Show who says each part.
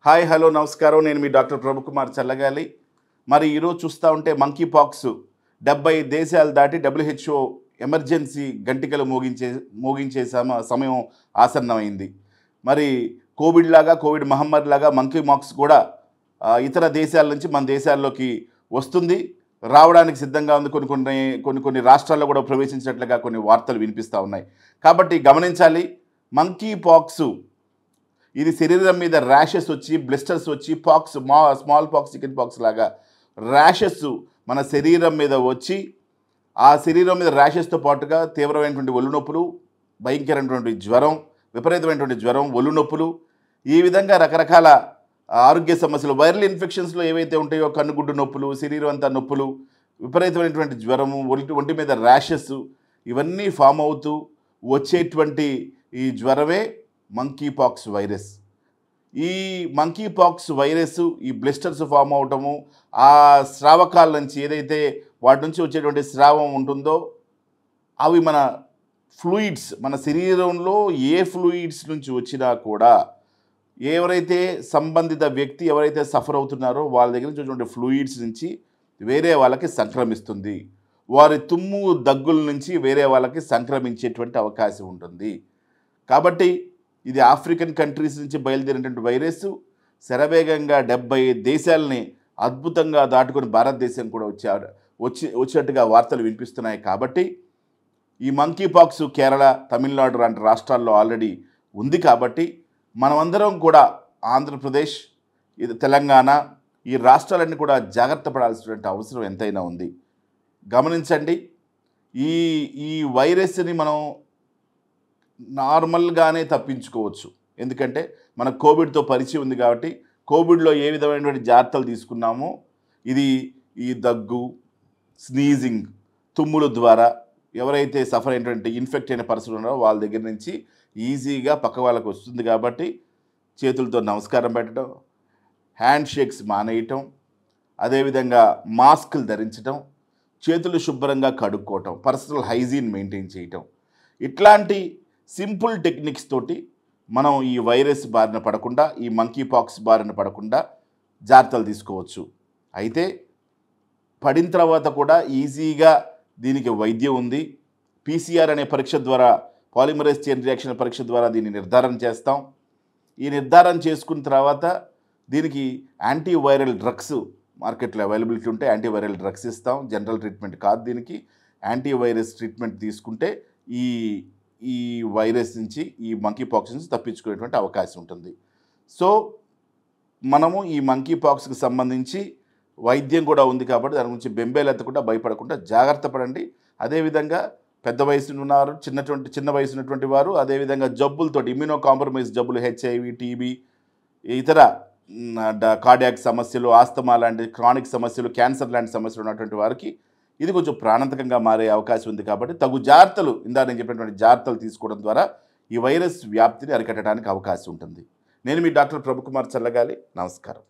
Speaker 1: Hi hello నమస్కారం. నేను మీ doctor Prabhu Kumar చల్లగాలి. మరి ఈరోజు చూస్తూ ఉంటే మంకీ పాక్స్ 70 దేశాలు దాటి WHO ఎమర్జెన్సీ గంటికలు మోగించే సమయం ఆసన్నమైంది. మరి కోవిడ్ మహమ్మారిలాగా మంకీ పాక్స్ కూడా ఇతర దేశాల నుంచి మన దేశాల్లోకి వస్తుంది, రావడానికి సిద్ధంగా ఉంది. కొన్ని రాష్ట్రాల్లో కూడా ప్రవేశించినట్లుగా కొన్ని వార్తలు వినిపిస్తూ ఉన్నాయి. కాబట్టి గమనించాలి, మంకీ పాక్స్ ఇది శరీరం మీద ర్యాషెస్ వచ్చి, బ్లిస్టర్స్ వచ్చి, స్మాల్ పాక్స్, చికెన్ పాక్స్ లాగా ర్యాషెస్ మన శరీరం మీద వచ్చి, ఆ శరీరం మీద ర్యాషెస్తో పాటుగా తీవ్రమైనటువంటి ఒళ్ళు నొప్పులు, భయంకరమైనటువంటి జ్వరం, విపరీతమైనటువంటి జ్వరం, ఒళ్ళు నొప్పులు, ఈ విధంగా రకరకాల ఆరోగ్య సమస్యలు, వైరల్ ఇన్ఫెక్షన్స్లో ఏవైతే ఉంటాయో కన్నుగుడ్డు నొప్పులు, శరీరం అంతా నొప్పులు, విపరీతమైనటువంటి జ్వరము, ఒంటి మీద ర్యాషెస్, ఇవన్నీ ఫామ్ అవుతూ వచ్చేటువంటి ఈ జ్వరమే మంకీ పాక్స్ వైరస్. ఈ మంకీ పాక్స్ వైరస్, ఈ బ్లిస్టర్స్ ఫామ్ అవటము, ఆ స్రావకాల నుంచి ఏదైతే వాటి నుంచి వచ్చేటువంటి స్రావం ఉంటుందో అవి మన ఫ్లూయిడ్స్, మన శరీరంలో ఏ ఫ్లూయిడ్స్ నుంచి వచ్చినా కూడా ఎవరైతే సంబంధిత వ్యక్తి ఎవరైతే సఫర్ అవుతున్నారో వాళ్ళ దగ్గర నుంచి వచ్చేటువంటి ఫ్లూయిడ్స్ నుంచి వేరే వాళ్ళకి సంక్రమిస్తుంది. వారి తుమ్ము దగ్గుల నుంచి వేరే వాళ్ళకి సంక్రమించేటువంటి అవకాశం ఉంటుంది. కాబట్టి ఇది ఆఫ్రికన్ కంట్రీస్ నుంచి బయలుదేరినటువంటి వైరస్ శరవేగంగా 70 దేశాలని అద్భుతంగా దాటుకొని భారతదేశం కూడా వచ్చినట్టుగా వార్తలు వినిపిస్తున్నాయి. కాబట్టి ఈ మంకీ పాక్స్ కేరళ, తమిళనాడు లాంటి రాష్ట్రాల్లో ఆల్రెడీ ఉంది. కాబట్టి మనమందరం కూడా ఆంధ్రప్రదేశ్, ఇది తెలంగాణ, ఈ రాష్ట్రాలన్నీ కూడా జాగ్రత్త పడాల్సినటువంటి అవసరం ఎంతైనా ఉంది. గమనించండి, ఈ ఈ వైరస్ని మనం నార్మల్గానే తప్పించుకోవచ్చు. ఎందుకంటే మనకు కోవిడ్తో పరిచయం ఉంది. కాబట్టి కోవిడ్లో ఏ విధమైనటువంటి జాగ్రత్తలు తీసుకున్నామో ఈ దగ్గు, స్నీజింగ్, తుమ్ముల ద్వారా ఎవరైతే సఫర్ అయినటువంటి ఇన్ఫెక్ట్ అయిన పర్సన్ ఉన్నారో వాళ్ళ దగ్గర నుంచి ఈజీగా పక్క వాళ్ళకు వస్తుంది. కాబట్టి చేతులతో నమస్కారం పెట్టడం, హ్యాండ్ షేక్స్ మానేయటం, అదేవిధంగా మాస్కులు ధరించడం, చేతులు శుభ్రంగా కడుక్కోవటం, పర్సనల్ హైజీన్ మెయింటైన్ చేయటం, ఇట్లాంటి సింపుల్ టెక్నిక్స్ తోటి మనం ఈ వైరస్ బారిన పడకుండా, ఈ మంకీ పాక్స్ బారిన పడకుండా జాగ్రత్తలు తీసుకోవచ్చు. అయితే పడిన తర్వాత కూడా ఈజీగా దీనికి వైద్యం ఉంది. PCR అనే పరీక్ష ద్వారా, పాలిమరేస్ చైన్ రియాక్షన్ పరీక్ష ద్వారా దీన్ని నిర్ధారణ చేస్తాం. ఈ నిర్ధారణ చేసుకున్న తర్వాత దీనికి యాంటీవైరల్ డ్రగ్స్ మార్కెట్లో అవైలబిలిటీ ఉంటే యాంటీవైరల్ డ్రగ్స్ ఇస్తాం. జనరల్ ట్రీట్మెంట్ కాదు, దీనికి యాంటీవైరస్ ట్రీట్మెంట్ తీసుకుంటే ఈ వైరస్ నుంచి, ఈ మంకీ పాక్స్ నుంచి తప్పించుకునేటువంటి అవకాశం ఉంటుంది. సో మనము ఈ మంకీ పాక్స్కి సంబంధించి వైద్యం కూడా ఉంది. కాబట్టి దాని గురించి బెంబేలెత్తకుండా, భయపడకుండా జాగ్రత్త పడండి. అదేవిధంగా పెద్ద వయసు ఉన్నారు, చిన్న వయసు ఉన్నటువంటి వారు, అదేవిధంగా జబ్బులతో, ఇమ్యూనో కాంప్రమైజ్ జబ్బులు, HIV, TB, ఇతర కార్డియాక్ సమస్యలు, ఆస్తమా లాంటి క్రానిక్ సమస్యలు, క్యాన్సర్ లాంటి సమస్యలు ఉన్నటువంటి వారికి ఇది కొంచెం ప్రాణాంతకంగా మారే అవకాశం ఉంది. కాబట్టి తగు జాగ్రత్తలు, నేను చెప్పినటువంటి జాగ్రత్తలు తీసుకోవడం ద్వారా ఈ వైరస్ వ్యాప్తిని అరికట్టడానికి అవకాశం ఉంటుంది. నేను మీ డాక్టర్ ప్రభుకుమార్ చల్లగాలి. నమస్కారం.